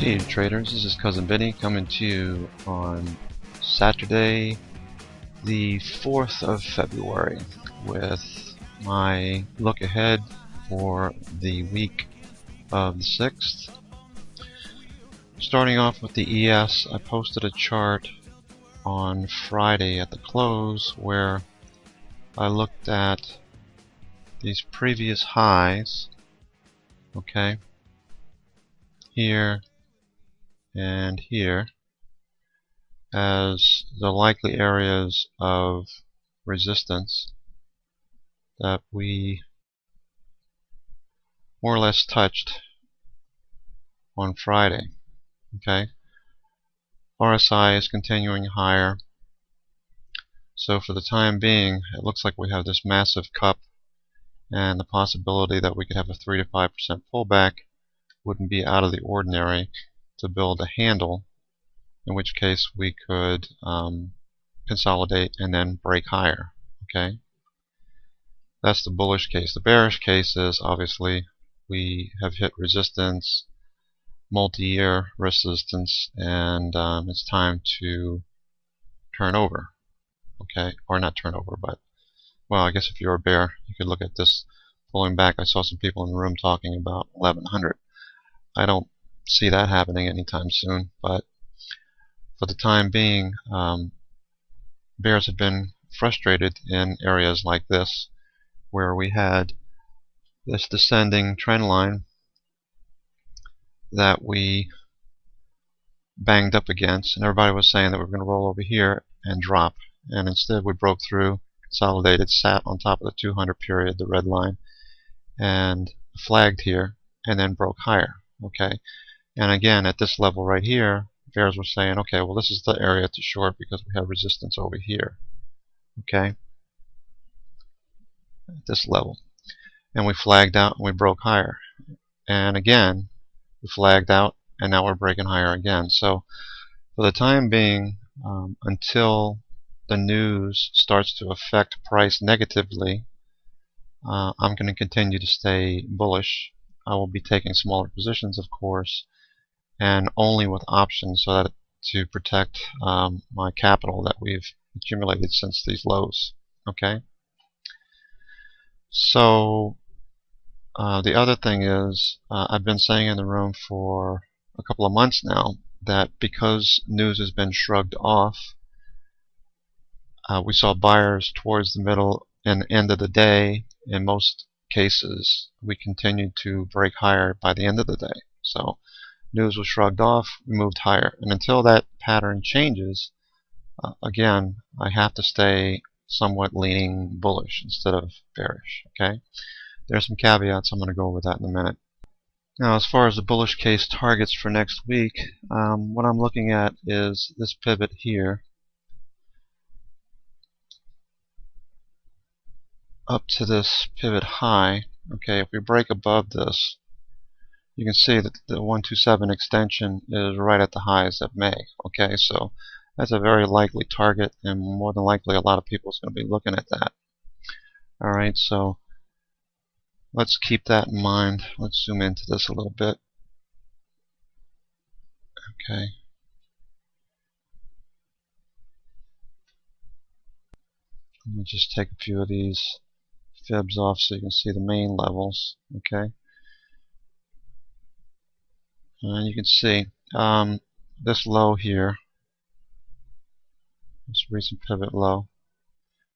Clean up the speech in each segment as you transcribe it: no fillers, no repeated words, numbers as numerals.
Hey traders, this is Cousin Benny coming to you on Saturday the 4th of February with my look ahead for the week of the 6th. Starting off with the ES, I posted a chart on Friday at the close where I looked at these previous highs, okay, here and here, as the likely areas of resistance that we more or less touched on Friday. Okay, RSI is continuing higher, so for the time being it looks like we have this massive cup, and the possibility that we could have a 3 to 5% pullback wouldn't be out of the ordinary to build a handle, in which case we could consolidate and then break higher. Okay, that's the bullish case. The bearish case is obviously we have hit resistance, multi-year resistance, and it's time to turn over. Okay, or not turn over, but well, I guess if you're a bear, you could look at this pulling back. I saw some people in the room talking about 1100. I don't see that happening anytime soon, but for the time being, bears have been frustrated in areas like this where we had this descending trend line that we banged up against, and everybody was saying that we're going to roll over here and drop, and instead we broke through, consolidated, sat on top of the 200 period, the red line, and flagged here and then broke higher. Okay, and again at this level right here, bears were saying, okay, well, this is the area to short because we have resistance over here. Okay, at this level, and we flagged out and we broke higher, and again we flagged out and now we're breaking higher again. So for the time being, until the news starts to affect price negatively, I'm going to continue to stay bullish. I will be taking smaller positions, of course, and only with options, so that to protect my capital that we've accumulated since these lows. Okay, so the other thing is, I've been saying in the room for a couple of months now that because news has been shrugged off, we saw buyers towards the middle and end of the day. In most cases, we continued to break higher by the end of the day. So news was shrugged off, we moved higher, and until that pattern changes, again, I have to stay somewhat leaning bullish instead of bearish. Okay, there's some caveats. I'm going to go over that in a minute. Now, as far as the bullish case targets for next week, what I'm looking at is this pivot here up to this pivot high. Okay, if we break above this, you can see that the 127 extension is right at the highs of May. Okay, so that's a very likely target, and more than likely a lot of people is going to be looking at that. Alright, so let's keep that in mind. Let's zoom into this a little bit. Okay, let me just take a few of these fibs off so you can see the main levels. Okay, and you can see this low here, this recent pivot low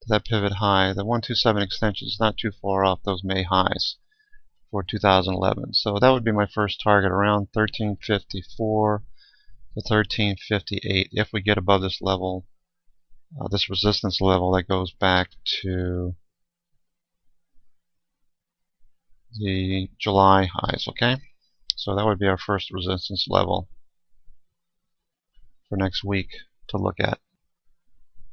to that pivot high, the 127 extension is not too far off those May highs for 2011. So that would be my first target, around 1354 to 1358. If we get above this level, this resistance level that goes back to the July highs. Okay, so that would be our first resistance level for next week to look at.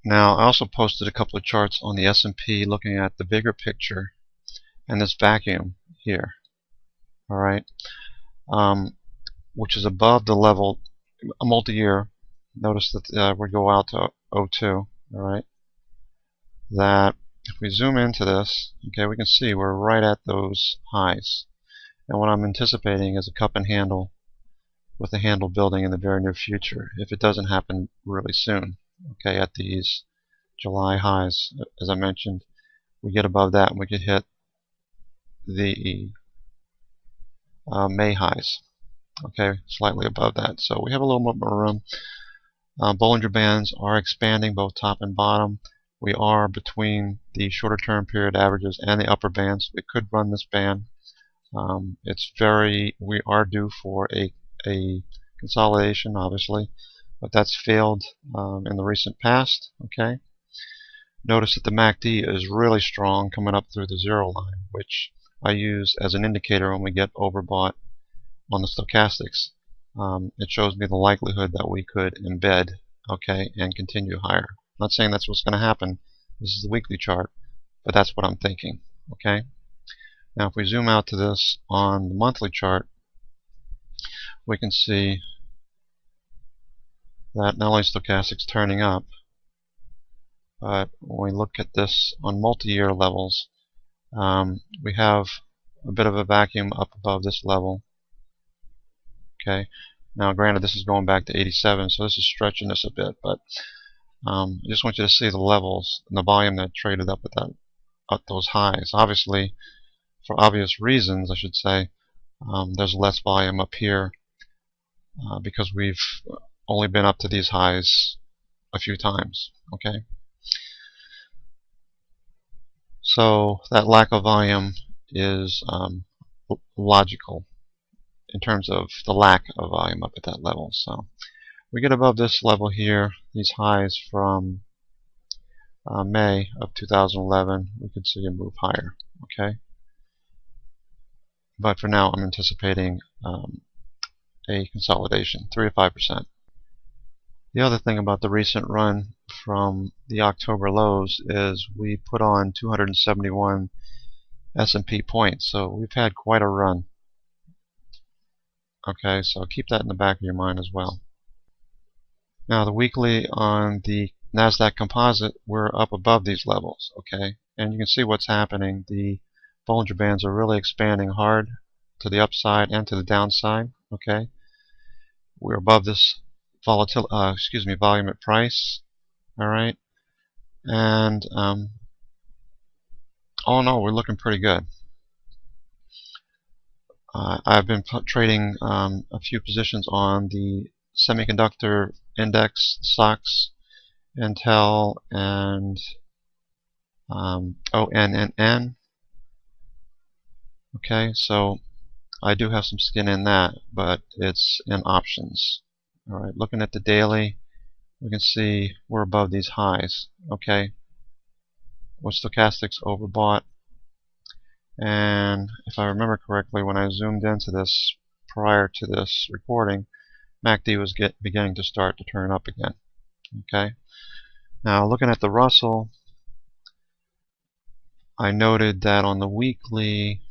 Now, I also posted a couple of charts on the S&P looking at the bigger picture and this vacuum here, alright, which is above the level, a multi-year. Notice that we go out to 02, alright, that if we zoom into this, okay, we can see we're right at those highs. And what I'm anticipating is a cup and handle with the handle building in the very near future if it doesn't happen really soon. Okay, at these July highs, as I mentioned, we get above that and we could hit the May highs. Okay, slightly above that. So we have a little more room. Bollinger Bands are expanding both top and bottom. We are between the shorter term period averages and the upper bands. We could run this band. We are due for a consolidation, obviously, but that's failed in the recent past. Okay. Notice that the MACD is really strong coming up through the zero line, which I use as an indicator when we get overbought on the stochastics. It shows me the likelihood that we could embed, okay, and continue higher. I'm not saying that's what's going to happen. This is the weekly chart, but that's what I'm thinking. Okay. Now, if we zoom out to this on the monthly chart, we can see that not only stochastics turning up, but when we look at this on multi-year levels, we have a bit of a vacuum up above this level. Okay. Now, granted, this is going back to 87, so this is stretching this a bit, but I just want you to see the levels and the volume that traded up at those highs. Obviously, for obvious reasons, I should say, there's less volume up here because we've only been up to these highs a few times. Okay. So that lack of volume is logical in terms of the lack of volume up at that level. So we get above this level here, these highs from May of 2011, we could see a move higher. Okay, but for now I'm anticipating a consolidation, 3 to 5%. The other thing about the recent run from the October lows is we put on 271 S&P points, so we've had quite a run. Okay, so keep that in the back of your mind as well. Now, the weekly on the Nasdaq composite, we're up above these levels. Okay, and you can see what's happening. The Bollinger Bands are really expanding hard to the upside and to the downside. Okay, we're above this volume at price. All right, and all in all, we're looking pretty good. I've been trading a few positions on the semiconductor index stocks, Intel and ONNN. Okay, so I do have some skin in that, but it's in options. All right, looking at the daily, we can see we're above these highs. Okay, with stochastics overbought. And if I remember correctly, when I zoomed into this prior to this recording, MACD was beginning to start to turn up again. Okay. Now, looking at the Russell, I noted that on the weekly,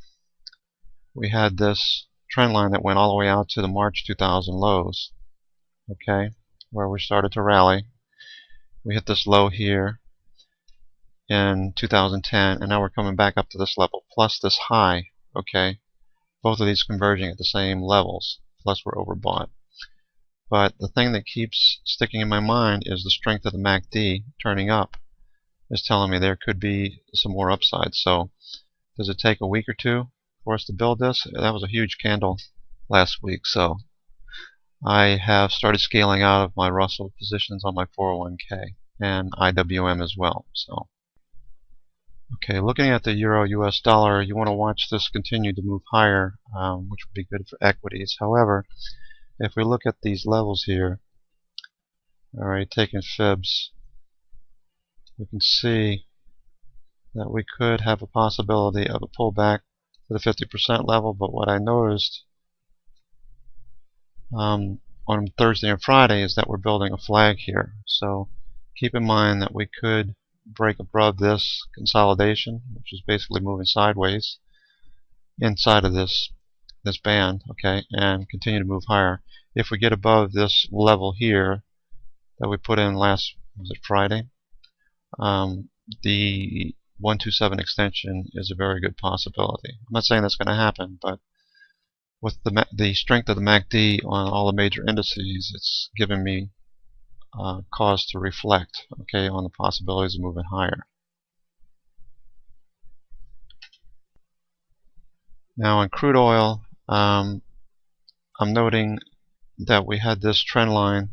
we had this trend line that went all the way out to the March 2000 lows. Okay, where we started to rally. We hit this low here in 2010, and now we're coming back up to this level plus this high. Okay, both of these converging at the same levels, plus we're overbought. But the thing that keeps sticking in my mind is the strength of the MACD turning up is telling me there could be some more upside. So does it take a week or two for us to build this? That was a huge candle last week, so I have started scaling out of my Russell positions on my 401k and IWM as well. So okay, looking at the Euro-US dollar, you want to watch this continue to move higher, which would be good for equities. However, if we look at these levels here, all right, taking fibs, we can see that we could have a possibility of a pullback to the 50% level. But what I noticed on Thursday and Friday is that we're building a flag here. So keep in mind that we could break above this consolidation, which is basically moving sideways inside of this band, okay, and continue to move higher. If we get above this level here that we put in last, was it Friday? The 127 extension is a very good possibility. I'm not saying that's going to happen, but with the strength of the MACD on all the major indices, it's given me cause to reflect, okay, on the possibilities of moving higher. Now on crude oil, I'm noting that we had this trend line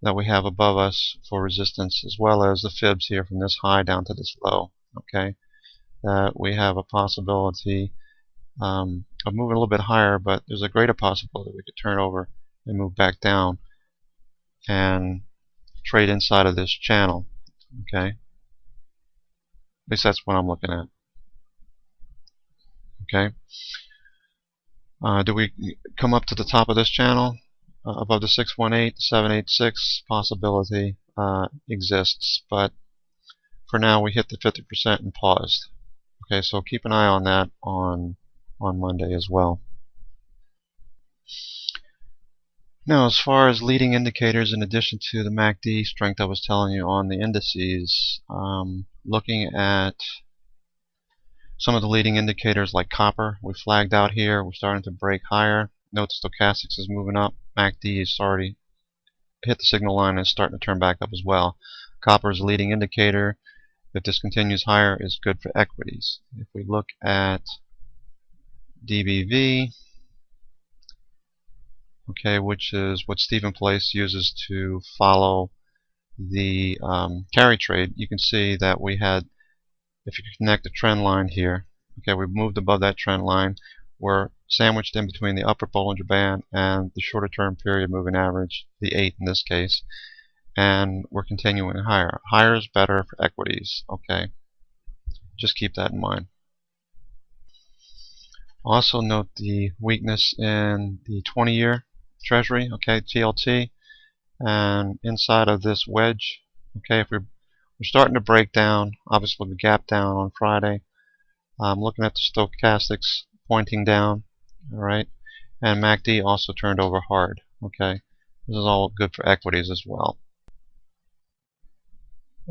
that we have above us for resistance, as well as the fibs here from this high down to this low, okay, that we have a possibility of moving a little bit higher, but there's a greater possibility we could turn over and move back down and trade inside of this channel, okay. At least that's what I'm looking at, okay. Do we come up to the top of this channel above the 618, 786? Possibility exists, but for now we hit the 50% and paused. Okay, so keep an eye on that on Monday as well. Now, as far as leading indicators, in addition to the MACD strength I was telling you on the indices, looking at some of the leading indicators like copper, we flagged out here. We're starting to break higher. Note the stochastics is moving up. MACD is already hit the signal line and is starting to turn back up as well. Copper is a leading indicator. If this continues higher, is good for equities. If we look at DBV, okay, which is what Stephen Place uses to follow the carry trade, you can see that we had, if you connect the trend line here, okay, we've moved above that trend line. We're sandwiched in between the upper Bollinger Band and the shorter term period moving average, the 8 in this case, and we're continuing higher. Higher is better for equities, okay? Just keep that in mind. Also note the weakness in the 20-year Treasury, okay, TLT, and inside of this wedge, okay, if we're starting to break down, obviously the gap down on Friday. I'm looking at the stochastics pointing down, all right, and MACD also turned over hard, okay. This is all good for equities as well.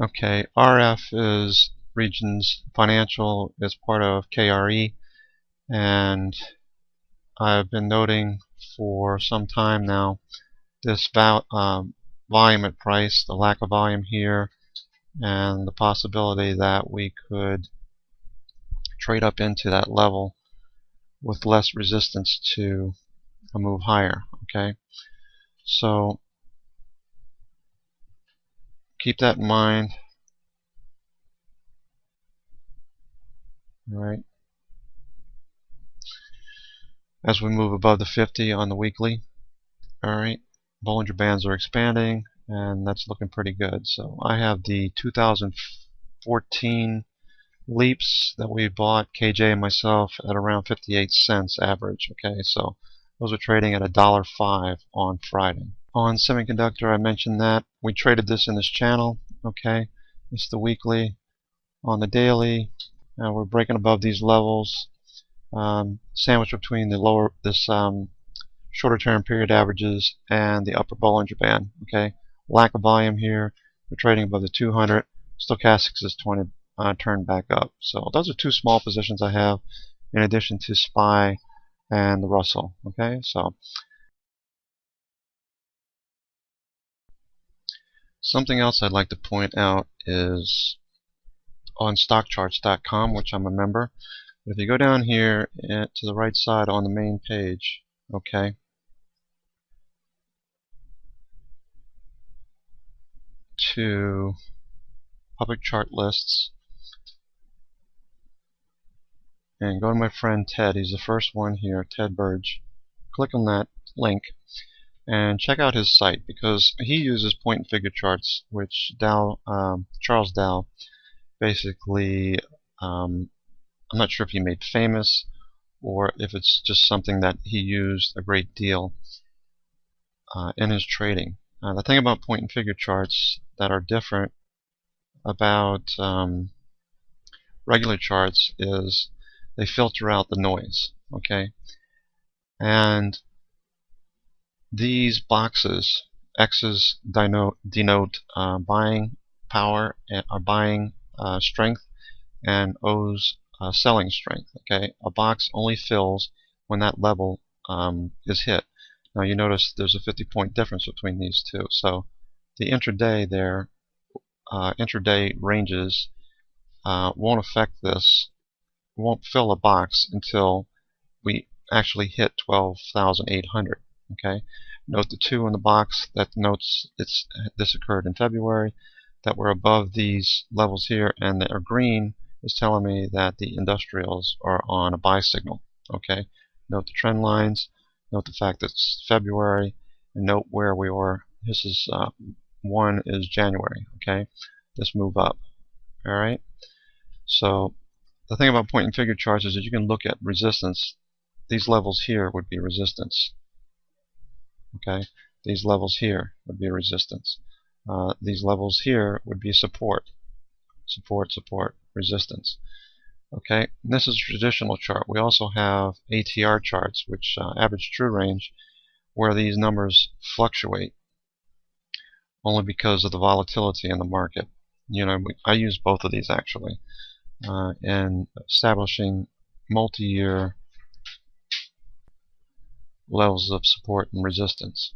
Okay, RF is Regions Financial, is part of KRE, and I've been noting for some time now this volume at price, the lack of volume here, and the possibility that we could trade up into that level with less resistance to a move higher, okay. So keep that in mind. All right, as we move above the 50 on the weekly, all right, Bollinger Bands are expanding, and that's looking pretty good. So I have the 2014 leaps that we bought, KJ and myself, at around 58 cents average, okay. So those are trading at $1.05 on Friday. On semiconductor, I mentioned that we traded this in this channel, okay. It's the weekly. On the daily, we're breaking above these levels, sandwiched between the shorter term period averages and the upper Bollinger Band, okay. Lack of volume here. We're trading above the 200. Stochastics is 20 turned back up. So those are two small positions I have, in addition to SPY and the Russell, okay. So something else I'd like to point out is on stockcharts.com, which I'm a member. But if you go down here to the right side on the main page, okay, to public chart lists, and go to my friend Ted. He's the first one here, Ted Burge. Click on that link and check out his site, because he uses point and figure charts, which Charles Dow basically, I'm not sure if he made famous or if it's just something that he used a great deal in his trading. The thing about point and figure charts that are different about regular charts is they filter out the noise, okay. And these boxes, X's denote buying power or buying strength, and O's selling strength, okay. A box only fills when that level is hit. Now you notice there's a 50-point difference between these two. So the intraday there, intraday ranges won't affect this, won't fill a box until we actually hit 12,800. Okay. Note the 2 in the box that notes this occurred in February, that we're above these levels here, and the green is telling me that the industrials are on a buy signal. Okay. Note the trend lines, note the fact that it's February, and note where we are. This is 1 is January. Okay. This move up. All right. So the thing about point and figure charts is that you can look at resistance. These levels here would be resistance. Okay, these levels here would be resistance. These levels here would be support. Support, support, resistance. Okay, and this is a traditional chart. We also have ATR charts, which average true range, where these numbers fluctuate only because of the volatility in the market. You know, I use both of these actually in establishing multi-year levels of support and resistance.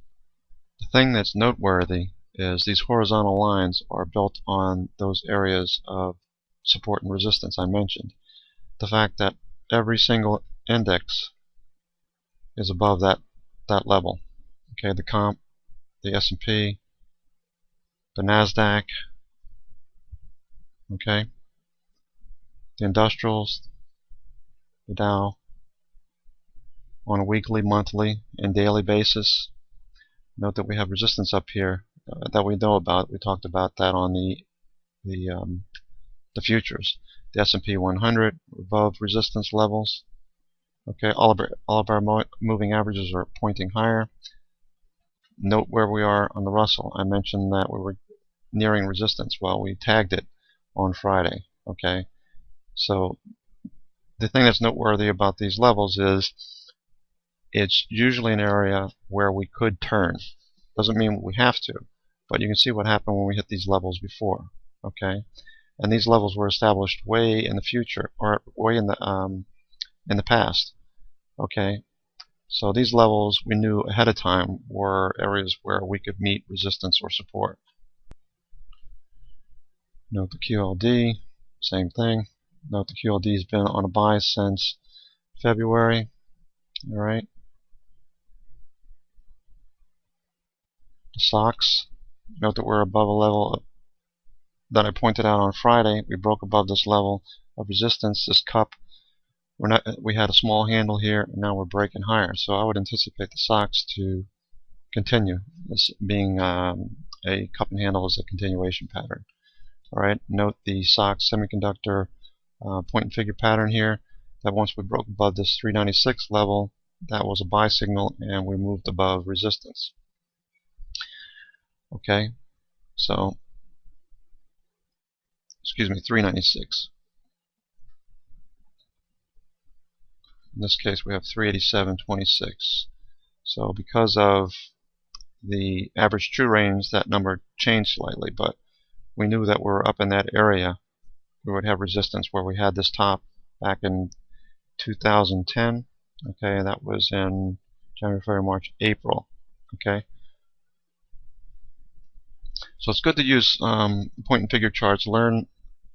The thing that's noteworthy is these horizontal lines are built on those areas of support and resistance I mentioned. The fact that every single index is above that level. Okay, the comp, the S&P, the Nasdaq, okay, the industrials, the Dow, on a weekly, monthly, and daily basis. Note that we have resistance up here that we know about. We talked about that on the futures. The S&P 100 above resistance levels. Okay, all of our moving averages are pointing higher. Note where we are on the Russell. I mentioned that we were nearing resistance. Well, we tagged it on Friday. Okay, so the thing that's noteworthy about these levels is it's usually an area where we could turn. Doesn't mean we have to, but you can see what happened when we hit these levels before. Okay, and these levels were established way in the future, or way in the past. Okay, so these levels we knew ahead of time were areas where we could meet resistance or support. Note the QLD, same thing. Note the QLD has been on a buy since February. All right. The stocks, note that we're above a level that I pointed out on Friday. We broke above this level of resistance, this cup. We had a small handle here, and now we're breaking higher. So I would anticipate the stocks to continue. This being a cup and handle is a continuation pattern. All right. Note the stocks semiconductor point and figure pattern here. That once we broke above this 396 level, that was a buy signal, and we moved above resistance. Okay, so, excuse me, 396. In this case, we have 387.26. So because of the average true range, that number changed slightly, but we knew that we're up in that area. We would have resistance where we had this top back in 2010. Okay, that was in January, February, March, April. Okay. So it's good to use point and figure charts. Learn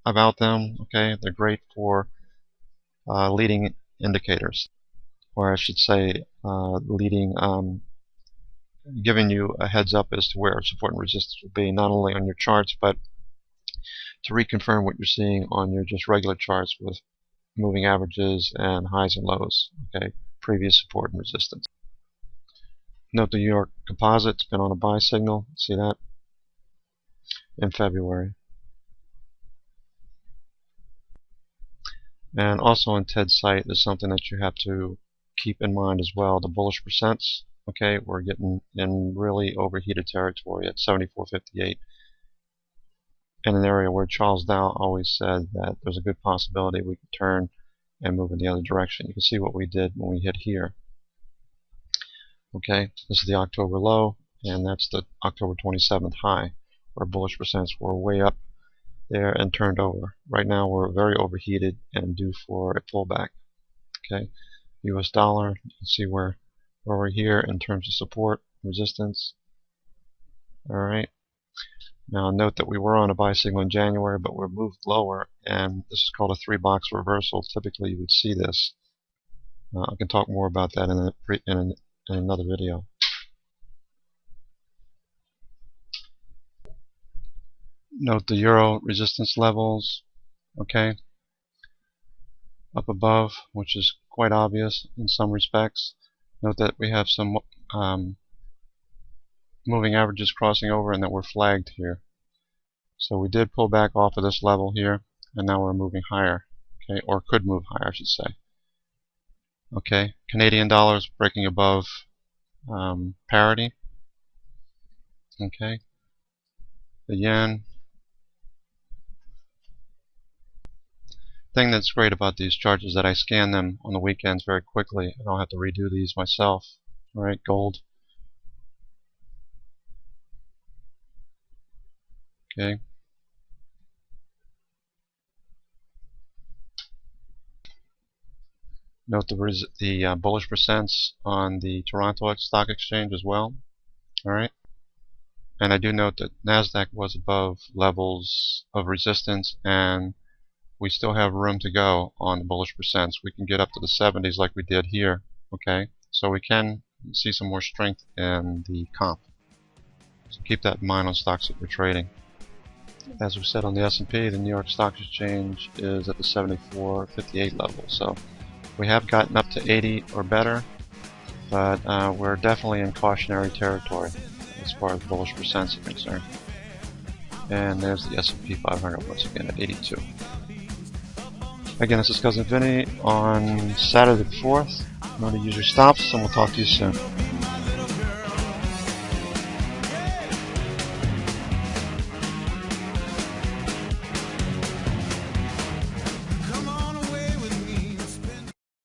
about them. Okay, they're great for leading indicators, or I should say, giving you a heads up as to where support and resistance will be, not only on your charts, but to reconfirm what you're seeing on your just regular charts with moving averages and highs and lows. Okay, previous support and resistance. Note the New York composite's been on a buy signal. See that? In February. And also on Ted's site is something that you have to keep in mind as well, the bullish percents. Okay, we're getting in really overheated territory at 74.58 in an area where Charles Dow always said that there's a good possibility we could turn and move in the other direction. You can see what we did when we hit here. Okay, this is the October low, and that's the October 27th high, where bullish percents were way up there and turned over. Right now we're very overheated and due for a pullback. Okay, US dollar. You can see where we're here in terms of support, resistance. Alright. Now note that we were on a buy signal in January, but we're moved lower, and this is called a 3-box reversal. Typically you would see this. I can talk more about that in another video. Note the euro resistance levels, okay, up above, which is quite obvious in some respects. Note that we have some moving averages crossing over and that we're flagged here. So we did pull back off of this level here, and now we're moving higher, okay, or could move higher, I should say. Okay, Canadian dollars breaking above parity. Okay, the yen. Thing that's great about these charts is that I scan them on the weekends very quickly. I don't have to redo these myself. All right, gold. Okay. Note the bullish percents on the Toronto Stock Exchange as well. All right. And I do note that Nasdaq was above levels of resistance, and we still have room to go on the bullish percents. We can get up to the 70s like we did here. Okay. So we can see some more strength in the comp. So keep that in mind on stocks that you're trading. As we said on the S&P, the New York Stock Exchange is at the 74.58 level. So we have gotten up to 80 or better, but we're definitely in cautionary territory as far as bullish percents are concerned. And there's the S&P 500 once again at 82. Again, this is Cousin Vinny on Saturday the 4th. Remember to use your stops, and we'll talk to you soon.